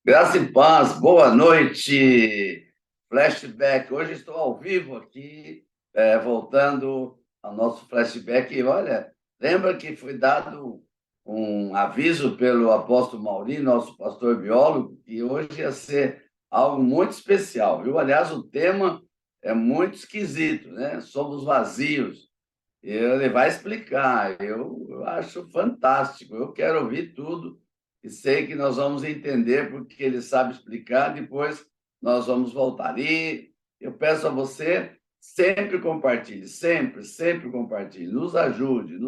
Graça e paz, boa noite. Flashback. Hoje estou ao vivo aqui, voltando ao nosso flashback. E olha, lembra que foi dado um aviso pelo apóstolo Mauri, nosso pastor biólogo, que hoje ia ser algo muito especial, viu? Aliás, o tema é muito esquisito, né? Somos vazios. Ele vai explicar. Eu acho fantástico. Eu quero ouvir tudo e sei que nós vamos entender porque ele sabe explicar. Depois nós vamos voltar. E eu peço a você sempre compartilhe, sempre, sempre compartilhe. Nos ajude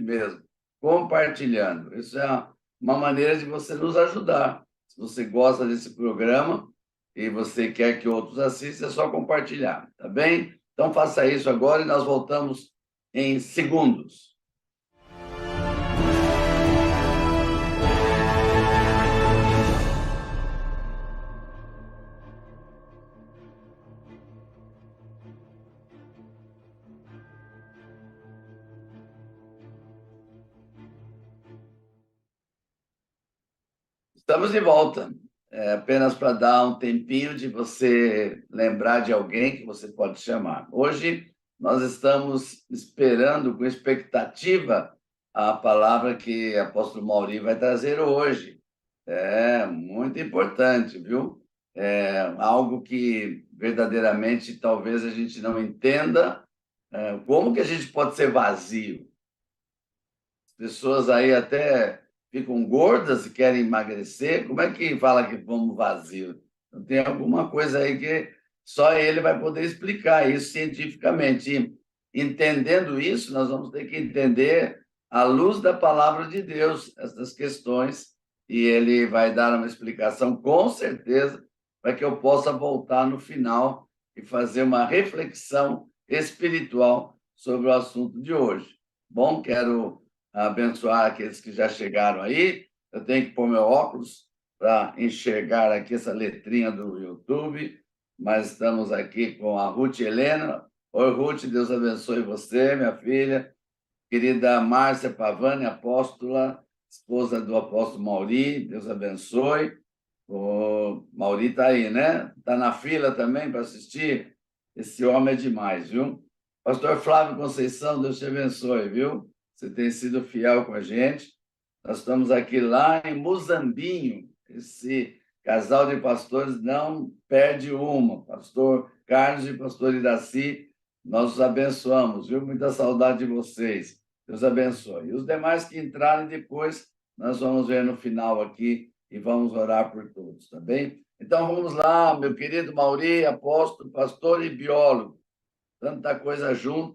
mesmo, compartilhando. Isso é uma maneira de você nos ajudar. Se você gosta desse programa e você quer que outros assistam, é só compartilhar, tá bem? Então faça isso agora e nós voltamos em segundos. Estamos de volta. Apenas para dar um tempinho de você lembrar de alguém que você pode chamar. Hoje nós estamos esperando com expectativa a palavra que o apóstolo Mauri vai trazer hoje. É muito importante, viu? É algo que verdadeiramente talvez a gente não entenda. Como que a gente pode ser vazio? Pessoas aí até ficam gordas e querem emagrecer. Como é que fala que vamos vazio? Então, tem alguma coisa aí que só ele vai poder explicar isso cientificamente. E, entendendo isso, nós vamos ter que entender à luz da palavra de Deus essas questões e ele vai dar uma explicação com certeza para que eu possa voltar no final e fazer uma reflexão espiritual sobre o assunto de hoje. Bom, quero abençoar aqueles que já chegaram aí. Eu tenho que pôr meu óculos para enxergar aqui essa letrinha do YouTube, mas estamos aqui com a Ruth Helena. Oi, Ruth, Deus abençoe você, minha filha. Querida Márcia Pavani, apóstola, esposa do apóstolo Mauri, Deus abençoe. O Mauri está aí, né? Está na fila também para assistir? Esse homem é demais, viu? Pastor Flávio Conceição, Deus te abençoe, viu? Você tem sido fiel com a gente. Nós estamos aqui lá em Muzambinho. Esse casal de pastores não perde uma. Pastor Carlos e pastor Iraci, nós os abençoamos, viu? Muita saudade de vocês. Deus abençoe. E os demais que entrarem depois, nós vamos ver no final aqui e vamos orar por todos, tá bem? Então vamos lá, meu querido Mauri, apóstolo, pastor e biólogo. Tanta coisa junto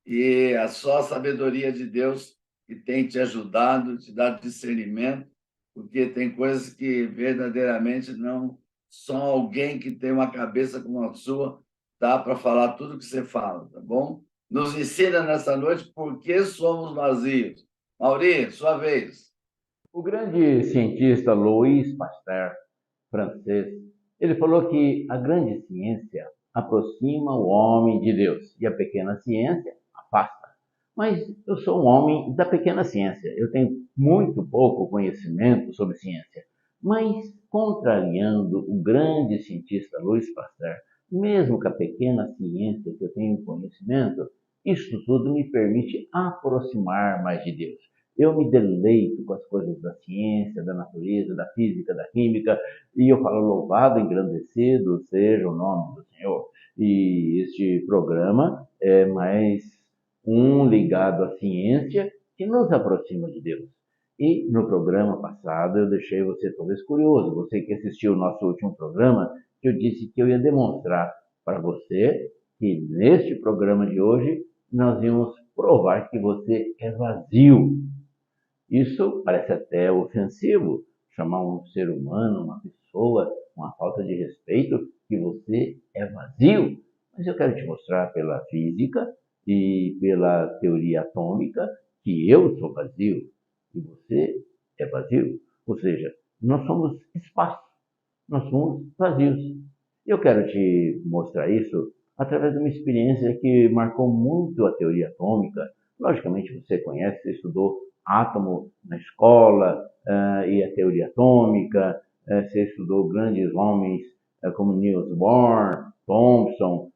e a só sabedoria de Deus que tem te ajudado, te dado discernimento, porque tem coisas que verdadeiramente não só alguém que tem uma cabeça como a sua dá para falar tudo que você fala, tá bom? Nos ensina nessa noite por que somos vazios. Mauri, sua vez. O grande cientista Louis Pasteur, francês, ele falou que a grande ciência aproxima o homem de Deus e a pequena ciência afasta. Mas eu sou um homem da pequena ciência, eu tenho muito pouco conhecimento sobre ciência. Mas, contrariando o grande cientista Louis Pasteur, mesmo com a pequena ciência que eu tenho conhecimento, isso tudo me permite aproximar mais de Deus. Eu me deleito com as coisas da ciência, da natureza, da física, da química, e eu falo, louvado, engrandecido seja o nome do Senhor. E este programa é mais um ligado à ciência que nos aproxima de Deus. E no programa passado eu deixei você talvez curioso, você que assistiu o nosso último programa, que eu disse que eu ia demonstrar para você que neste programa de hoje nós íamos provar que você é vazio. Isso parece até ofensivo, chamar um ser humano, uma pessoa, uma falta de respeito, que você é vazio. Mas eu quero te mostrar pela física e pela teoria atômica que eu sou vazio e você é vazio. Ou seja, nós somos espaço, nós somos vazios. Eu quero te mostrar isso através de uma experiência que marcou muito a teoria atômica. Logicamente, você conhece, você estudou átomo na escola, e a teoria atômica, você estudou grandes homens como Niels Bohr, Thomson,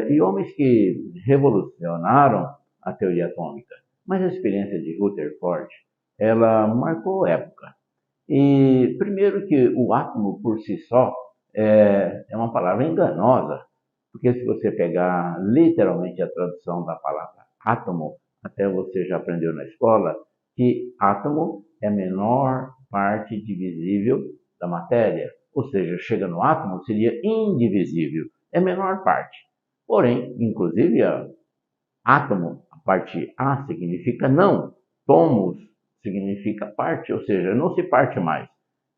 e homens que revolucionaram a teoria atômica. Mas a experiência de Rutherford, ela marcou época. E primeiro que o átomo por si só é uma palavra enganosa, porque se você pegar literalmente a tradução da palavra átomo, até você já aprendeu na escola, que átomo é a menor parte divisível da matéria. Ou seja, chega no átomo, seria indivisível, é a menor parte. Porém, inclusive, átomo, a parte A significa não, tomos significa parte, ou seja, não se parte mais.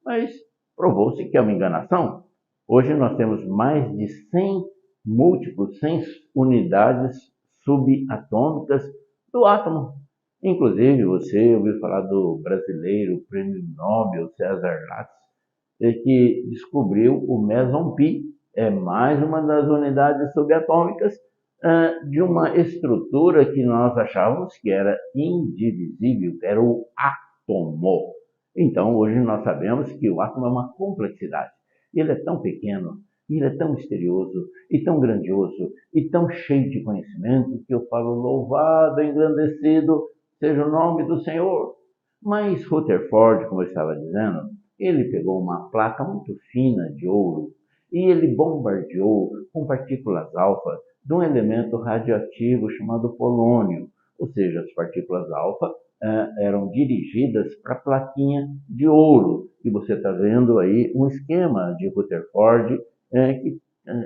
Mas provou-se que é uma enganação. Hoje nós temos mais de 100 múltiplos, 100 unidades subatômicas do átomo. Inclusive, você ouviu falar do brasileiro prêmio Nobel César Lattes, que descobriu o meson pi, é mais uma das unidades subatômicas de uma estrutura que nós achávamos que era indivisível, que era o átomo. Então, hoje nós sabemos que o átomo é uma complexidade. Ele é tão pequeno, ele é tão misterioso, e tão grandioso, e tão cheio de conhecimento, que eu falo, louvado, engrandecido seja o nome do Senhor. Mas Rutherford, como eu estava dizendo, ele pegou uma placa muito fina de ouro e ele bombardeou com partículas alfa de um elemento radioativo chamado polônio. Ou seja, as partículas alfa eram dirigidas para a plaquinha de ouro. E você está vendo aí um esquema de Rutherford que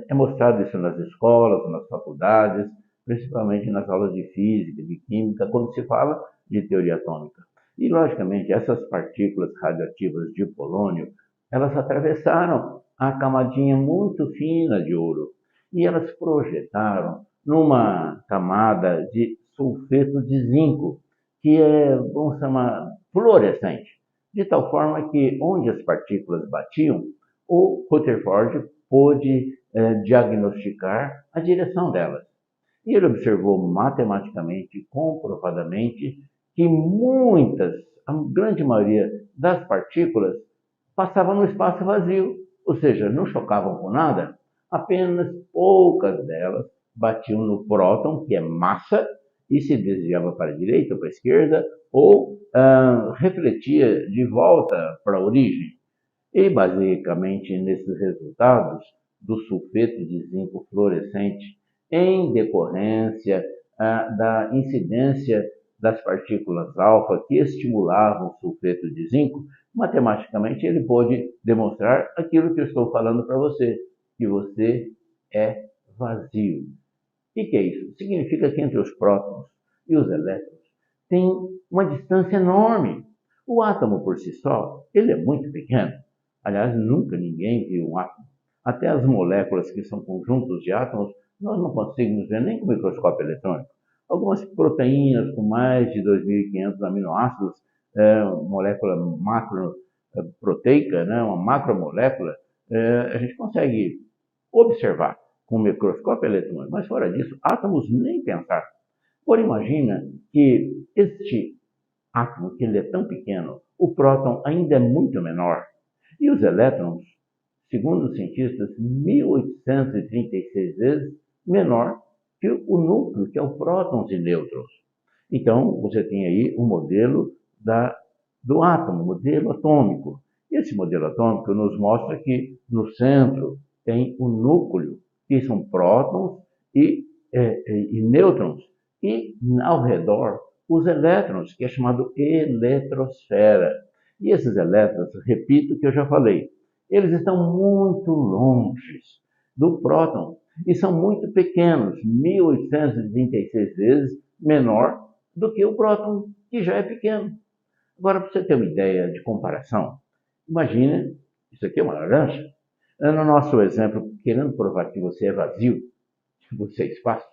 é mostrado isso nas escolas, nas faculdades, principalmente nas aulas de física, de química, quando se fala de teoria atômica. E, logicamente, essas partículas radioativas de polônio, elas atravessaram a camadinha muito fina de ouro e elas projetaram numa camada de sulfeto de zinco, que é, vamos chamar, fluorescente, de tal forma que onde as partículas batiam, o Rutherford pôde diagnosticar a direção delas. E ele observou matematicamente, comprovadamente, que a grande maioria das partículas passavam no espaço vazio, ou seja, não chocavam com nada, apenas poucas delas batiam no próton, que é massa, e se desviava para a direita ou para a esquerda, ou refletia de volta para a origem. E, basicamente, nesses resultados do sulfeto de zinco fluorescente, em decorrência da incidência das partículas alfa que estimulavam o sulfeto de zinco, matematicamente ele pôde demonstrar aquilo que eu estou falando para você, que você é vazio. O que é isso? Significa que entre os prótons e os elétrons tem uma distância enorme. O átomo por si só, ele é muito pequeno. Aliás, nunca ninguém viu um átomo. Até as moléculas que são conjuntos de átomos, nós não conseguimos ver nem com o microscópio eletrônico. Algumas proteínas com mais de 2.500 aminoácidos, molécula macroproteica, uma macromolécula, a gente consegue observar com o microscópio eletrônico, mas fora disso, átomos nem pensar. Porém, imagina que este átomo, que ele é tão pequeno, o próton ainda é muito menor. E os elétrons, segundo os cientistas, 1836 vezes menor que o núcleo, que é o prótons e nêutrons. Então, você tem aí o modelo do átomo, modelo atômico. Esse modelo atômico nos mostra que no centro tem o núcleo, que são prótons e nêutrons, e ao redor os elétrons, que é chamado eletrosfera. E esses elétrons, repito o que eu já falei, eles estão muito longe do próton e são muito pequenos, 1836 vezes menor do que o próton, que já é pequeno. Agora, para você ter uma ideia de comparação, imagine, isso aqui é uma laranja. No nosso exemplo, querendo provar que você é vazio, que você é espaço,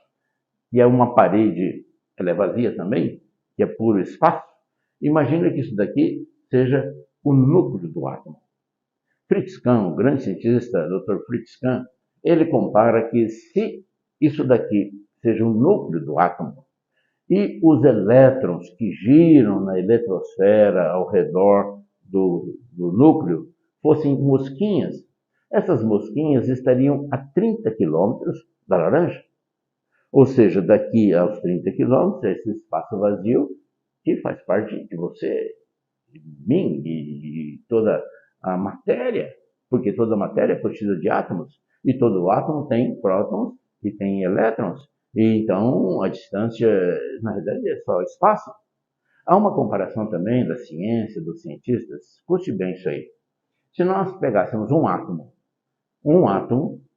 e é uma parede, ela é vazia também, que é puro espaço, imagina que isso daqui seja o núcleo do átomo. Fritz Kahn, o grande cientista, Dr. Fritz Kahn, ele compara que se isso daqui seja o núcleo do átomo, e os elétrons que giram na eletrosfera ao redor do núcleo fossem mosquinhas, essas mosquinhas estariam a 30 quilômetros da laranja. Ou seja, daqui aos 30 quilômetros, esse espaço vazio que faz parte de você, de mim, de toda a matéria, porque toda a matéria é constituída de átomos, e todo átomo tem prótons e tem elétrons, e então a distância, na realidade, é só espaço. Há uma comparação também da ciência, dos cientistas, escute bem isso aí. Se nós pegássemos um átomo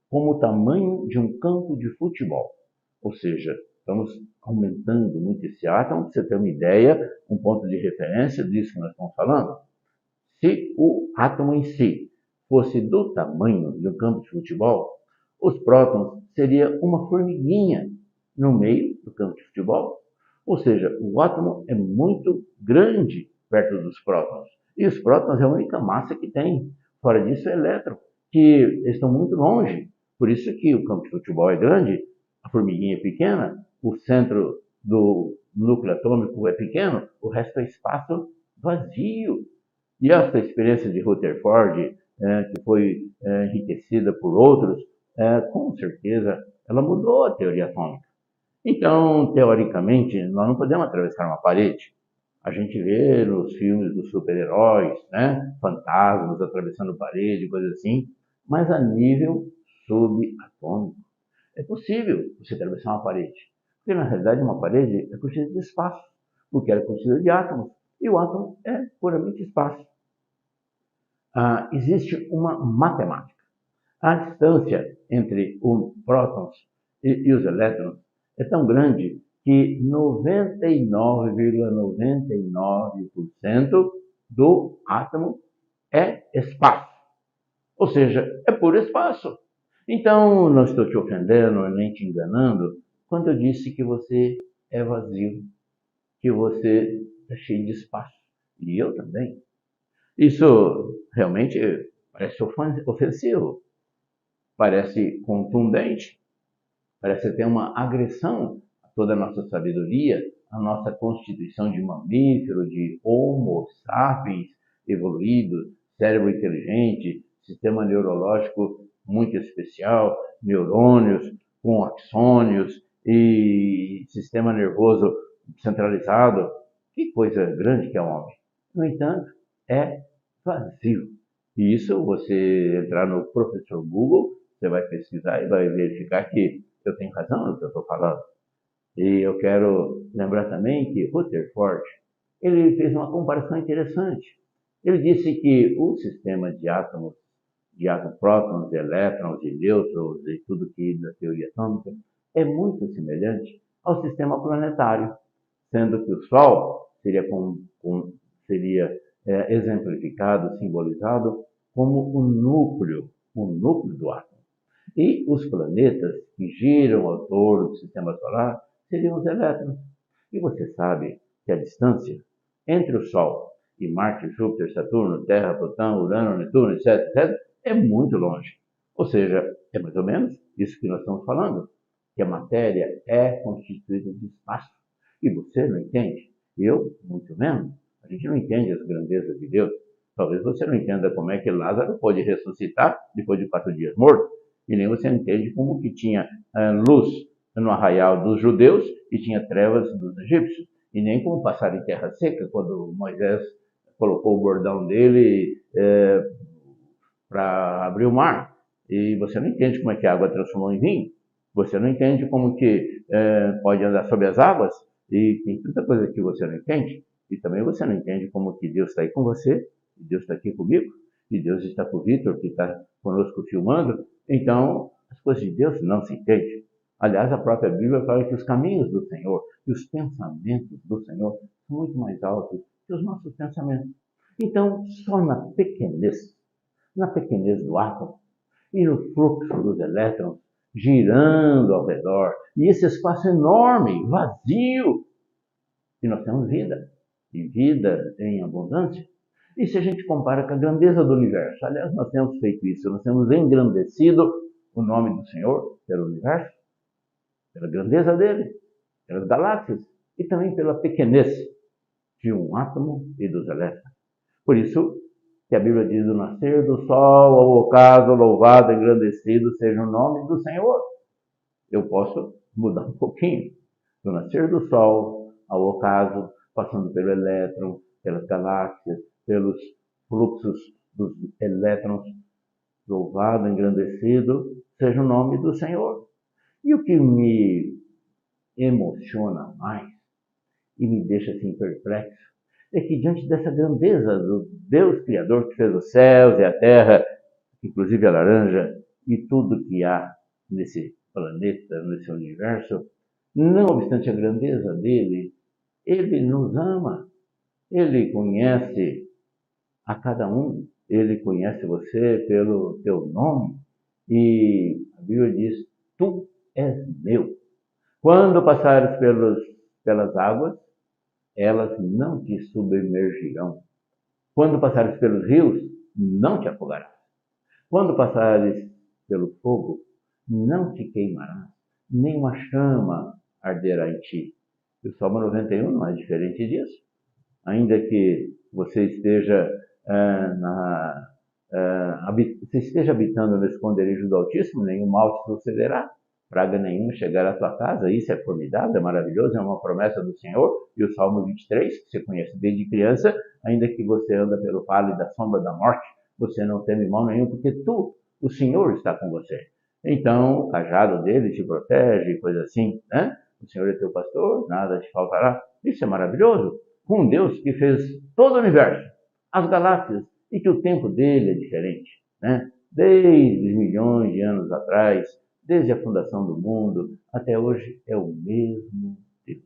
como o tamanho de um campo de futebol, ou seja, estamos aumentando muito esse átomo, para você ter uma ideia, um ponto de referência disso que nós estamos falando. Se o átomo em si fosse do tamanho de um campo de futebol, os prótons seriam uma formiguinha no meio do campo de futebol. Ou seja, o átomo é muito grande perto dos prótons. E os prótons é a única massa que tem. Fora disso, é elétron, que estão muito longe. Por isso que o campo de futebol é grande, a formiguinha é pequena, o centro do núcleo atômico é pequeno, o resto é espaço vazio. E essa experiência de Rutherford, que foi enriquecida por outros, com certeza ela mudou a teoria atômica. Então, teoricamente, nós não podemos atravessar uma parede. A gente vê nos filmes dos super-heróis, né, fantasmas atravessando parede, coisas assim, mas a nível subatômico. É possível você atravessar uma parede, porque na realidade uma parede é constituída de espaço, porque ela é constituída de átomos, e o átomo é puramente espaço. Existe uma matemática. A distância entre os prótons e os elétrons é tão grande que 99,99% do átomo é espaço. Ou seja, é puro espaço. Então, não estou te ofendendo nem te enganando quando eu disse que você é vazio, que você é cheio de espaço. E eu também. Isso realmente parece ofensivo, parece contundente, parece ter uma agressão a toda a nossa sabedoria, a nossa constituição de mamífero, de Homo sapiens evoluído, cérebro inteligente, sistema neurológico muito especial, neurônios com axônios e sistema nervoso centralizado. Que coisa grande que é o homem. No entanto, é vazio. E isso, você entrar no professor Google, você vai pesquisar e vai verificar que eu tenho razão no que eu estou falando. E eu quero lembrar também que Rutherford, ele fez uma comparação interessante. Ele disse que o sistema de átomos, prótons, de elétrons, de nêutrons e tudo que da teoria atômica é muito semelhante ao sistema planetário, sendo que o Sol seria exemplificado, simbolizado como o núcleo do átomo. E os planetas que giram ao torno do sistema solar seriam os elétrons. E você sabe que a distância entre o Sol e Marte, Júpiter, Saturno, Terra, Plutão, Urano, Netuno, etc., é muito longe. Ou seja, é mais ou menos isso que nós estamos falando, que a matéria é constituída de espaço. E você não entende? Eu, muito menos. A gente não entende as grandezas de Deus. Talvez você não entenda como é que Lázaro pode ressuscitar depois de 4 dias morto. E nem você entende como que tinha luz no arraial dos judeus e tinha trevas dos egípcios. E nem como passar em terra seca, quando Moisés colocou o bordão dele para abrir o mar. E você não entende como é que a água transformou em vinho. Você não entende como que pode andar sobre as águas. E tem tanta coisa que você não entende. E também você não entende como que Deus está aí com você. E Deus está aqui comigo. E Deus está com o Vitor, que está conosco filmando. Então, as coisas de Deus não se entendem. Aliás, a própria Bíblia fala que os caminhos do Senhor e os pensamentos do Senhor são muito mais altos que os nossos pensamentos. Então, só na pequenez do átomo e no fluxo dos elétrons girando ao redor, e esse espaço enorme, vazio, e nós temos vida, e vida em abundância. E se a gente compara com a grandeza do universo, aliás, nós temos feito isso, nós temos engrandecido o nome do Senhor pelo universo, pela grandeza dele, pelas galáxias, e também pela pequenez de um átomo e dos elétrons. Por isso, que a Bíblia diz: do nascer do sol ao ocaso, louvado, engrandecido seja o nome do Senhor. Eu posso mudar um pouquinho. Do nascer do sol ao ocaso, passando pelo elétron, pelas galáxias, pelos fluxos dos elétrons, louvado, engrandecido seja o nome do Senhor. E o que me emociona mais e me deixa assim perplexo é que diante dessa grandeza do Deus Criador que fez os céus e a terra, inclusive a laranja, e tudo que há nesse planeta, nesse universo, não obstante a grandeza dele, ele nos ama, ele conhece a cada um, ele conhece você pelo teu nome, e a Bíblia diz: tu és meu. Quando passares pelas águas, elas não te submergirão. Quando passares pelos rios, não te afogarás. Quando passares pelo fogo, não te queimarás, nem uma chama arderá em ti. E o Salmo 91 não é diferente disso. Ainda que você esteja, você esteja habitando no esconderijo do Altíssimo, nenhum mal te sucederá, praga nenhuma chegará à tua casa. Isso é formidável, é maravilhoso, é uma promessa do Senhor. E o Salmo 23, que você conhece desde criança: ainda que você anda pelo vale da sombra da morte, você não teme mal nenhum, porque o Senhor está com você. Então, o cajado dele te protege, coisa assim, né? O Senhor é teu pastor, nada te faltará. Isso é maravilhoso. Com um Deus que fez todo o universo, as galáxias, e que o tempo dele é diferente, né? Desde milhões de anos atrás, desde a fundação do mundo, até hoje é o mesmo Deus.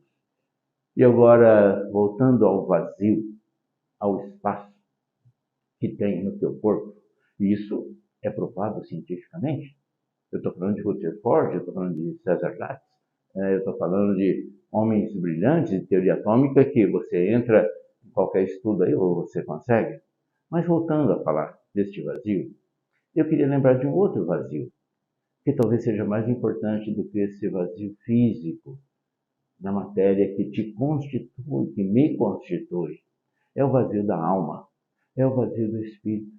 E agora, voltando ao vazio, ao espaço que tem no teu corpo, isso é provado cientificamente. Eu estou falando de Rutherford, eu estou falando de César Lattes, eu estou falando de homens brilhantes de teoria atômica que você entra em qualquer estudo aí, ou você consegue. Mas voltando a falar deste vazio, eu queria lembrar de um outro vazio, que talvez seja mais importante do que esse vazio físico, na matéria que te constitui, que me constitui. É o vazio da alma, é o vazio do espírito.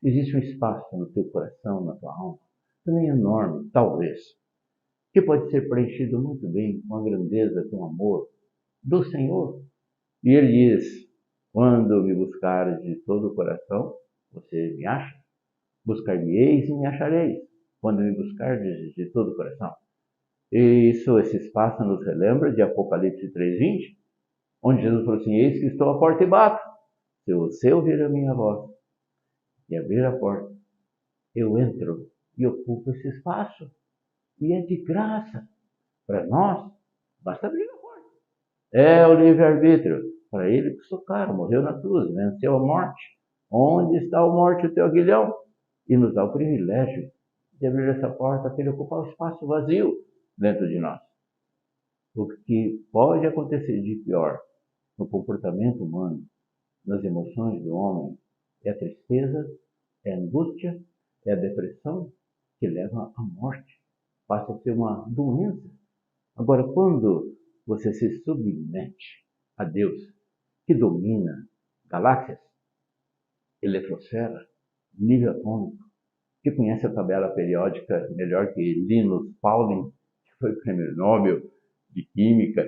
Existe um espaço no teu coração, na tua alma, também enorme, talvez, que pode ser preenchido muito bem com a grandeza, com o amor do Senhor. E ele diz: quando me buscares de todo o coração, você me acha. Buscar-me-eis e me achareis, quando me buscardes de todo o coração. E isso, esse espaço nos relembra de Apocalipse 3:20, onde Jesus falou assim: eis que estou à porta e bato. Se você ouvir a minha voz e abrir a porta, eu entro e ocupo esse espaço. E é de graça para nós, basta abrir a porta. É o livre-arbítrio. Para ele custou caro, morreu na cruz, venceu a morte. Onde está a morte, o teu aguilhão? E nos dá o privilégio de abrir essa porta para ele ocupar o espaço vazio dentro de nós. O que pode acontecer de pior no comportamento humano, nas emoções do homem, é a tristeza, é a angústia, é a depressão que leva à morte. Passa a ser uma doença. Agora, quando você se submete a Deus, que domina galáxias, eletrosfera, nível atômico, que conhece a tabela periódica melhor que Linus Pauling, que foi o prêmio Nobel de Química,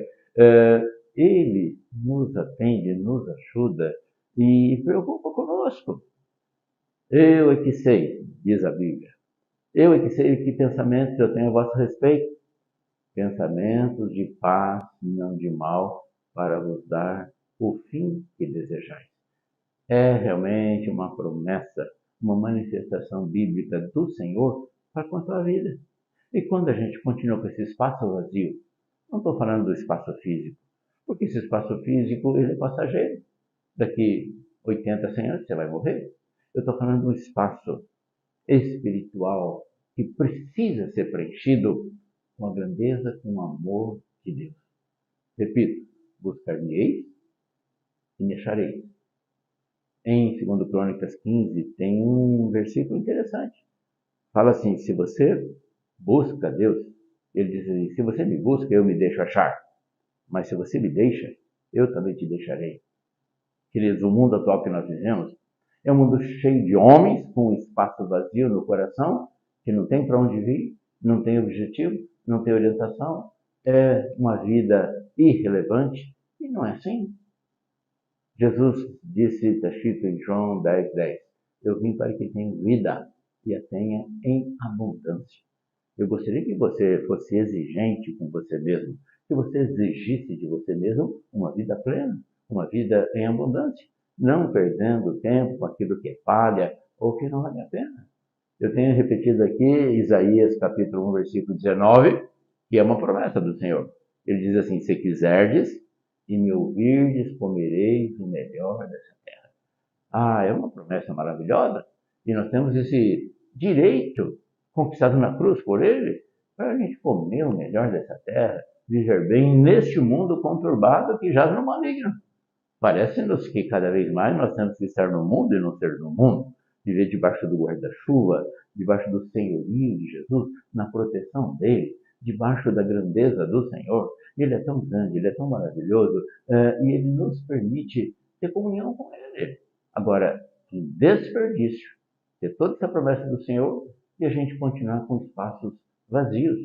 ele nos atende, nos ajuda e preocupa conosco. Eu é que sei, diz a Bíblia. Eu é que sei que pensamentos eu tenho a vosso respeito. Pensamentos de paz, não de mal, para vos dar o fim que desejais. É realmente uma promessa, uma manifestação bíblica do Senhor para com a tua vida. E quando a gente continua com esse espaço vazio, não estou falando do espaço físico, porque esse espaço físico ele é passageiro. Daqui 80, 100 anos você vai morrer. Eu estou falando de um espaço espiritual que precisa ser preenchido com a grandeza, com o amor de Deus. Repito: buscar-me-eis e me achareis. Em 2 Crônicas 15 tem um versículo interessante. Fala assim: se você busca Deus, ele diz assim: se você me busca, eu me deixo achar. Mas se você me deixa, eu também te deixarei. Queridos, o mundo atual que nós vivemos É um mundo cheio de homens com espaço vazio no coração, que não tem para onde vir, não tem objetivo, não tem orientação, é uma vida irrelevante. E não é assim. Jesus disse, está escrito em João 10:10, eu vim para que tenha vida e a tenha em abundância. Eu gostaria que você fosse exigente com você mesmo, que você exigisse de você mesmo uma vida plena, uma vida em abundância, não perdendo tempo com aquilo que é palha ou que não vale a pena. Eu tenho repetido aqui Isaías capítulo 1, versículo 19, que é uma promessa do Senhor. Ele diz assim, se quiserdes e me ouvirdes, comereis o melhor dessa terra. Ah, é uma promessa maravilhosa. E nós temos esse direito conquistado na cruz por ele, para a gente comer o melhor dessa terra, viver bem neste mundo conturbado que jaz no maligno. Parece-nos que cada vez mais nós temos que estar no mundo e não ser no mundo, viver debaixo do guarda-chuva, debaixo do senhorio de Jesus, na proteção dele, debaixo da grandeza do Senhor. Ele é tão grande, ele é tão maravilhoso, e ele nos permite ter comunhão com ele. Agora, que desperdício ter toda essa promessa do Senhor e a gente continuar com espaços vazios.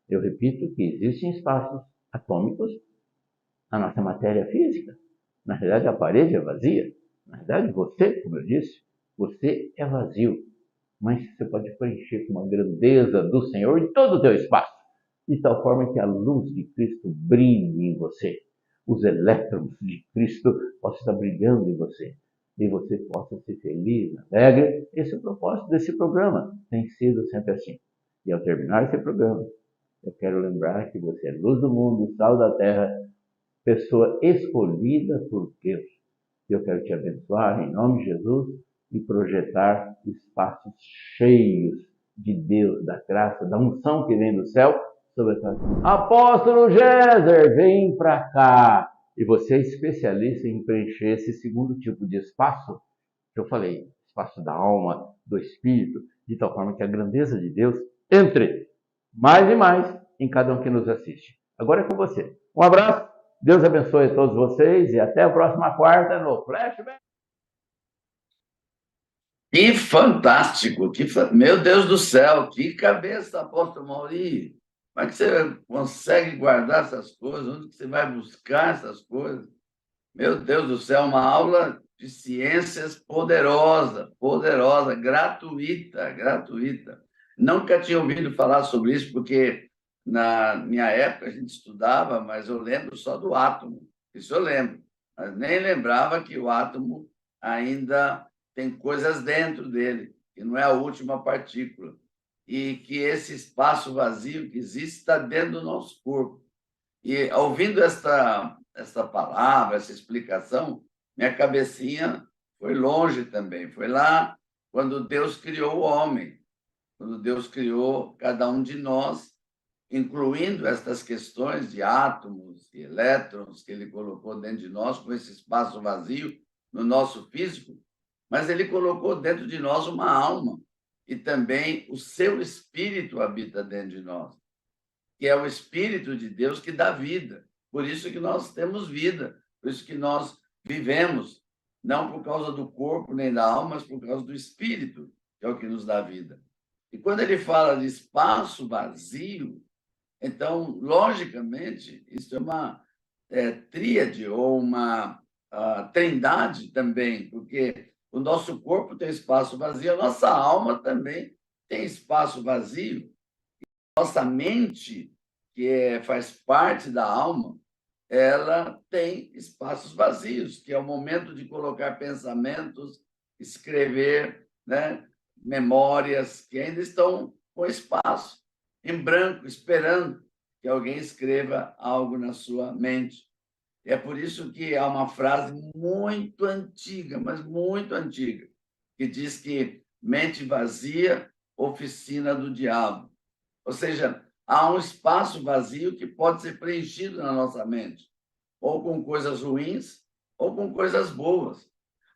Eu repito que existem espaços atômicos na nossa matéria física. Na realidade, a parede é vazia. Na realidade, você, como eu disse, você é vazio. Mas você pode preencher com uma grandeza do Senhor em todo o teu espaço, de tal forma que a luz de Cristo brilhe em você. Os elétrons de Cristo possam estar brilhando em você. E você possa ser feliz, alegre. Esse é o propósito desse programa. Tem sido sempre assim. E ao terminar esse programa, eu quero lembrar que você é luz do mundo, sal da terra, pessoa escolhida por Deus. Eu quero te abençoar em nome de Jesus e projetar espaços cheios de Deus, da graça, da unção que vem do céu sobre a tua vida. Apóstolo Géser, vem para cá. E você é especialista em preencher esse segundo tipo de espaço que eu falei, espaço da alma, do espírito, de tal forma que a grandeza de Deus entre mais e mais em cada um que nos assiste. Agora é com você. Um abraço. Deus abençoe a todos vocês e até a próxima quarta no Flashback. Que fantástico! Meu Deus do céu, que cabeça, apóstolo Mauri! Como é que você consegue guardar essas coisas? Onde que você vai buscar essas coisas? Meu Deus do céu, uma aula de ciências poderosa, poderosa, gratuita, gratuita. Nunca tinha ouvido falar sobre isso, porque na minha época a gente estudava, mas eu lembro só do átomo. Isso eu lembro. Mas nem lembrava que o átomo ainda tem coisas dentro dele, que não é a última partícula. E que esse espaço vazio que existe está dentro do nosso corpo. E ouvindo esta palavra, essa explicação, minha cabecinha foi longe também. Foi lá quando Deus criou o homem, quando Deus criou cada um de nós, incluindo estas questões de átomos e elétrons que ele colocou dentro de nós, com esse espaço vazio no nosso físico, mas ele colocou dentro de nós uma alma e também o seu espírito habita dentro de nós, que é o Espírito de Deus que dá vida. Por isso que nós temos vida, por isso que nós vivemos, não por causa do corpo nem da alma, mas por causa do Espírito, que é o que nos dá vida. E quando ele fala de espaço vazio, então, logicamente, isso é uma tríade ou uma trindade também, porque o nosso corpo tem espaço vazio, a nossa alma também tem espaço vazio. Nossa mente, que faz parte da alma, ela tem espaços vazios, que é o momento de colocar pensamentos, escrever, né, memórias que ainda estão com espaço, em branco, esperando que alguém escreva algo na sua mente. É por isso que há uma frase muito antiga, mas muito antiga, que diz que mente vazia, oficina do diabo. Ou seja, há um espaço vazio que pode ser preenchido na nossa mente, ou com coisas ruins, ou com coisas boas.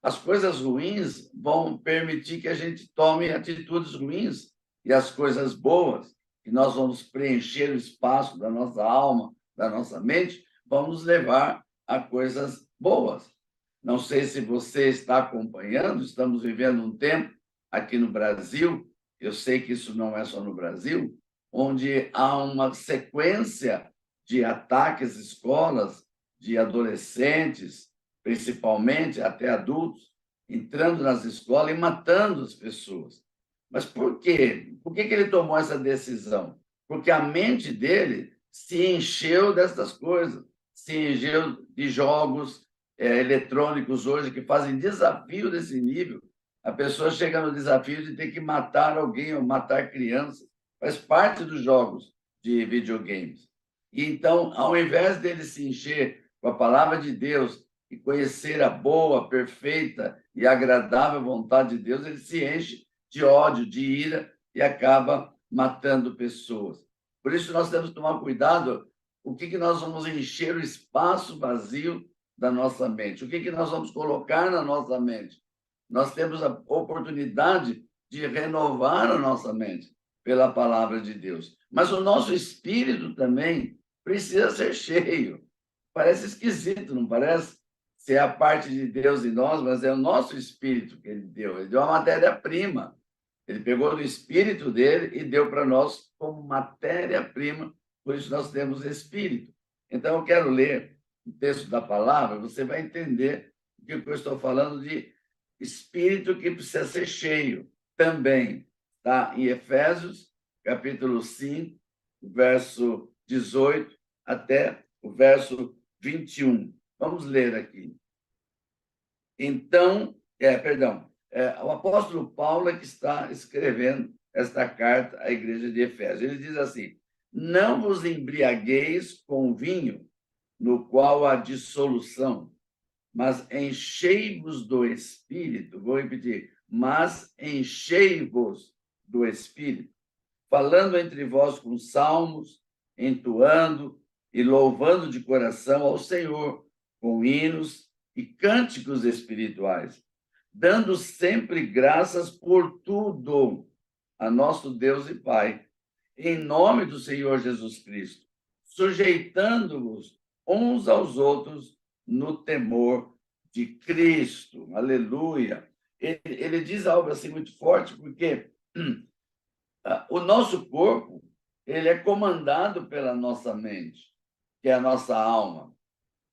As coisas ruins vão permitir que a gente tome atitudes ruins, e as coisas boas, que nós vamos preencher o espaço da nossa alma, da nossa mente, vão nos levar a coisas boas. Não sei se você está acompanhando, estamos vivendo um tempo aqui no Brasil, eu sei que isso não é só no Brasil, onde há uma sequência de ataques às escolas, de adolescentes, principalmente, até adultos, entrando nas escolas e matando as pessoas. Mas por quê? Por que ele tomou essa decisão? Porque a mente dele se encheu dessas coisas, se encheu de jogos eletrônicos hoje que fazem desafio desse nível. A pessoa chega no desafio de ter que matar alguém ou matar crianças. Faz parte dos jogos de videogames. E então, ao invés dele se encher com a palavra de Deus e conhecer a boa, perfeita e agradável vontade de Deus, ele se enche de ódio, de ira e acaba matando pessoas. Por isso, nós temos que tomar cuidado o que nós vamos encher o espaço vazio da nossa mente, o que nós vamos colocar na nossa mente. Nós temos a oportunidade de renovar a nossa mente pela palavra de Deus. Mas o nosso espírito também precisa ser cheio. Parece esquisito, não parece? Se é a parte de Deus em nós, mas é o nosso espírito que ele deu. Ele deu a matéria-prima. Ele pegou do espírito dele e deu para nós como matéria-prima, por isso nós temos espírito. Então, eu quero ler o texto da palavra, você vai entender o que eu estou falando de espírito que precisa ser cheio também. Está em Efésios, capítulo 5, verso 18 até o verso 21. Vamos ler aqui. Então, o apóstolo Paulo é que está escrevendo esta carta à igreja de Efésios. Ele diz assim: não vos embriagueis com vinho, no qual há dissolução, mas enchei-vos do Espírito. Vou repetir: mas enchei-vos do Espírito, falando entre vós com salmos, entoando e louvando de coração ao Senhor, com hinos e cânticos espirituais, dando sempre graças por tudo a nosso Deus e Pai, em nome do Senhor Jesus Cristo, sujeitando-vos uns aos outros no temor de Cristo. Aleluia! Ele diz algo assim muito forte, porque o nosso corpo ele é comandado pela nossa mente, que é a nossa alma.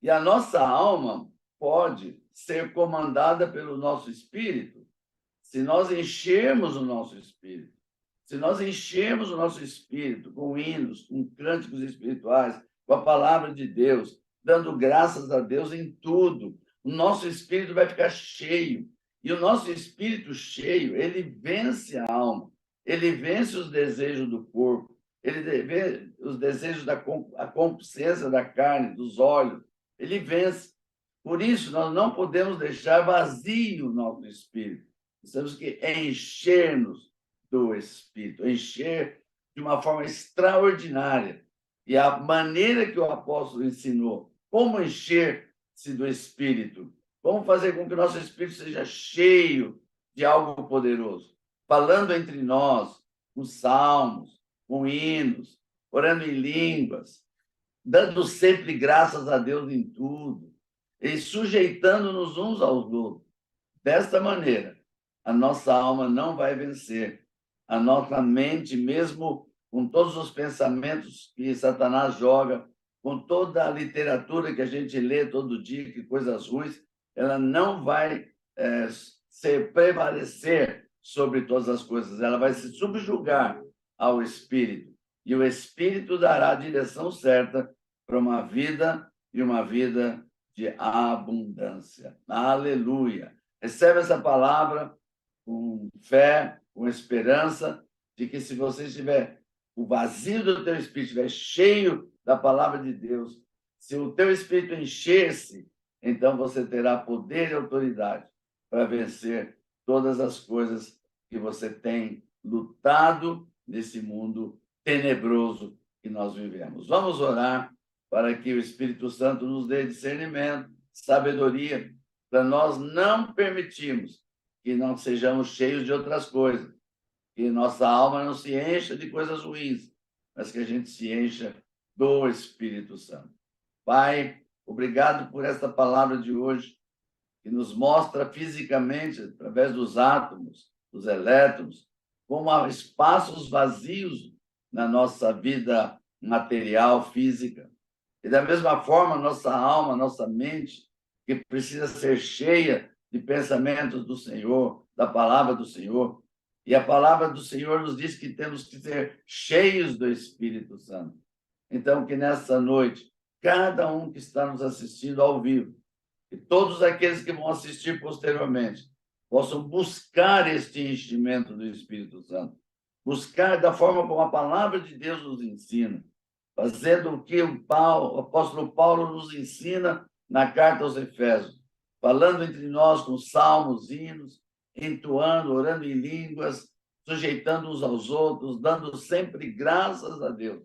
E a nossa alma pode ser comandada pelo nosso espírito se nós enchermos o nosso espírito. Se nós enchermos o nosso espírito com hinos, com cânticos espirituais, com a palavra de Deus, dando graças a Deus em tudo, o nosso espírito vai ficar cheio. E o nosso espírito cheio, ele vence a alma, ele vence os desejos do corpo, ele vence os desejos da concupiscência da carne, dos olhos, ele vence. Por isso, nós não podemos deixar vazio o nosso espírito. Nós temos que encher-nos do Espírito, encher de uma forma extraordinária. E a maneira que o apóstolo ensinou, como encher-se do Espírito, como fazer com que o nosso Espírito seja cheio de algo poderoso, falando entre nós, com salmos, com hinos, orando em línguas, dando sempre graças a Deus em tudo, e sujeitando-nos uns aos outros. Desta maneira, a nossa alma não vai vencer. A nossa mente, mesmo com todos os pensamentos que Satanás joga, com toda a literatura que a gente lê todo dia, que coisas ruins, ela não vai prevalecer sobre todas as coisas. Ela vai se subjugar ao Espírito. E o Espírito dará a direção certa para uma vida e uma vida de abundância. Aleluia! Recebe essa palavra com fé, com esperança, de que se você estiver, o vazio do teu espírito estiver cheio da palavra de Deus, se o teu espírito encher-se, então você terá poder e autoridade para vencer todas as coisas que você tem lutado nesse mundo tenebroso que nós vivemos. Vamos orar para que o Espírito Santo nos dê discernimento, sabedoria, para nós não permitirmos que não sejamos cheios de outras coisas, que nossa alma não se encha de coisas ruins, mas que a gente se encha do Espírito Santo. Pai, obrigado por esta palavra de hoje. que nos mostra fisicamente, através dos átomos, dos elétrons, como há espaços vazios na nossa vida material, física. E da mesma forma, nossa alma, nossa mente, que precisa ser cheia de pensamentos do Senhor, da palavra do Senhor. E a palavra do Senhor nos diz que temos que ser cheios do Espírito Santo. Então, que nessa noite, cada um que está nos assistindo ao vivo, e todos aqueles que vão assistir posteriormente, possam buscar este enchimento do Espírito Santo, buscar da forma como a palavra de Deus nos ensina, fazendo o que o apóstolo Paulo nos ensina na carta aos Efésios, falando entre nós com salmos, hinos, entoando, orando em línguas, sujeitando uns aos outros, dando sempre graças a Deus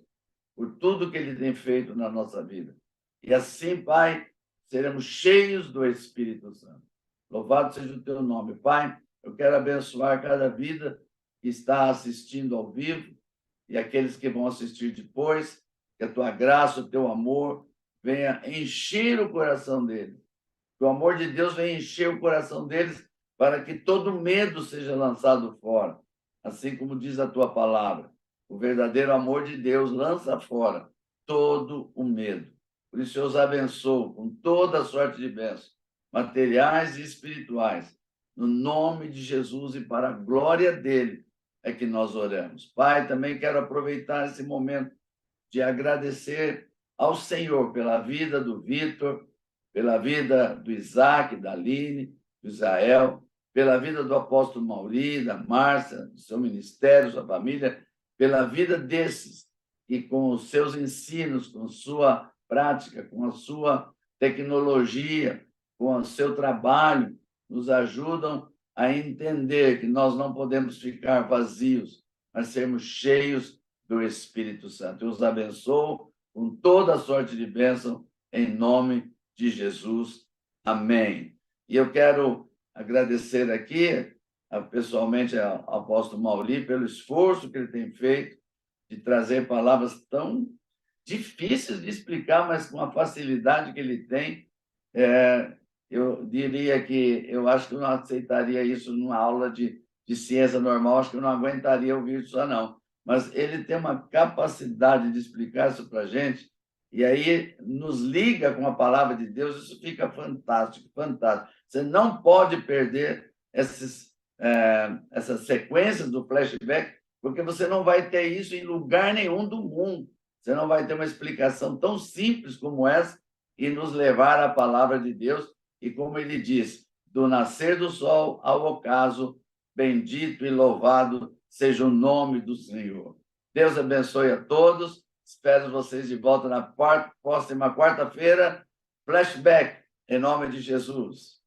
por tudo que Ele tem feito na nossa vida. E assim, Pai, seremos cheios do Espírito Santo. Louvado seja o teu nome, Pai. Eu quero abençoar cada vida que está assistindo ao vivo e aqueles que vão assistir depois, que a tua graça, o teu amor venha encher o coração deles. Que o amor de Deus venha encher o coração deles para que todo medo seja lançado fora, assim como diz a tua palavra. O verdadeiro amor de Deus lança fora todo o medo. Por isso, eu os abençoo com toda a sorte de bênçãos, materiais e espirituais, no nome de Jesus e para a glória dele é que nós oramos. Pai, também quero aproveitar esse momento de agradecer ao Senhor pela vida do Vitor, pela vida do Isaac, da Aline, do Israel, pela vida do apóstolo Mauri, da Márcia, do seu ministério, sua família, pela vida desses que com os seus ensinos, com sua prática, com a sua tecnologia, com o seu trabalho, nos ajudam a entender que nós não podemos ficar vazios, mas sermos cheios do Espírito Santo. Eu os abençoo com toda a sorte de bênção, em nome de Jesus. Amém. E eu quero agradecer aqui, pessoalmente, ao apóstolo Mauri pelo esforço que ele tem feito de trazer palavras tão difíceis de explicar, mas com a facilidade que ele tem. Eu diria que eu acho que eu não aceitaria isso numa aula de ciência normal, acho que eu não aguentaria ouvir isso, não. Mas ele tem uma capacidade de explicar isso para a gente, e aí nos liga com a palavra de Deus, isso fica fantástico, fantástico. Você não pode perder essas sequências do flashback, porque você não vai ter isso em lugar nenhum do mundo. Você não vai ter uma explicação tão simples como essa e nos levar à palavra de Deus. E como ele diz, do nascer do sol ao ocaso, bendito e louvado seja o nome do Senhor. Deus abençoe a todos. Espero vocês de volta na próxima quarta-feira. Flashback, em nome de Jesus.